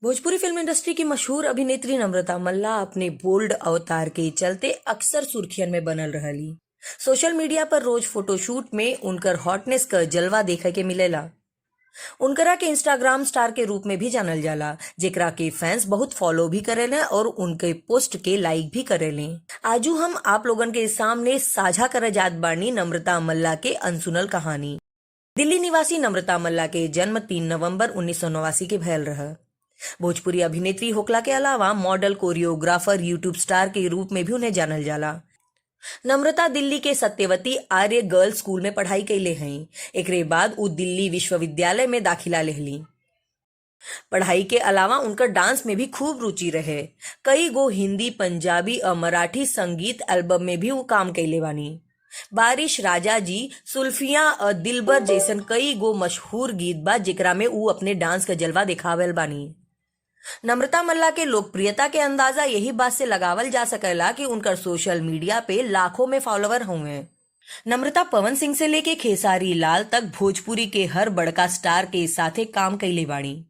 Bhojpuri film industry की मशहूर अभिनेत्री नम्रता मल्ला अपने बोल्ड अवतार के चलते अक्सर सुर्खियन में बनल रहली। सोशल मीडिया पर रोज फोटोशूट में उनकर हॉटनेस का जलवा देखे के मिलेला। उनकरा के इंस्टाग्राम स्टार के रूप में भी जानल जाला, जेकरा के फैंस बहुत फॉलो भी करेले और उनके पोस्ट के लाइक भी करेले। आजू हम आप लोगन के सामने साझा करे जात बानी नम्रता मल्ला के अनसुनल कहानी। दिल्ली निवासी नम्रता मल्ला के जन्म 3 नवंबर 1989 के भयल रहा। भोजपुरी अभिनेत्री होकला के अलावा मॉडल, कोरियोग्राफर, यूट्यूब स्टार के रूप में भी उन्हें जानल जाला। नम्रता दिल्ली के सत्यवती आर्य गर्ल्स स्कूल में पढ़ाई कैले हैं। एकरे बाद उ दिल्ली विश्वविद्यालय में दाखिला लेहली। पढ़ाई के अलावा उनका डांस में भी खूब रुचि रहे। कई गो हिंदी, पंजाबी और मराठी संगीत एल्बम में भी वो काम कैले बानी। बारिश, राजा जी, सुल्फिया और दिलबर जैसन कई गो मशहूर गीत बा जेकरा में उ अपने डांस का जलवा दिखावल बानी। नम्रता मल्ला के लोकप्रियता के अंदाजा यही बात से लगावल जा सकेला कि उनकर सोशल मीडिया पे लाखों में फॉलोवर होंगे। नम्रता पवन सिंह से लेके खेसारी लाल तक भोजपुरी के हर बड़का स्टार के साथे काम कैले बाड़ी।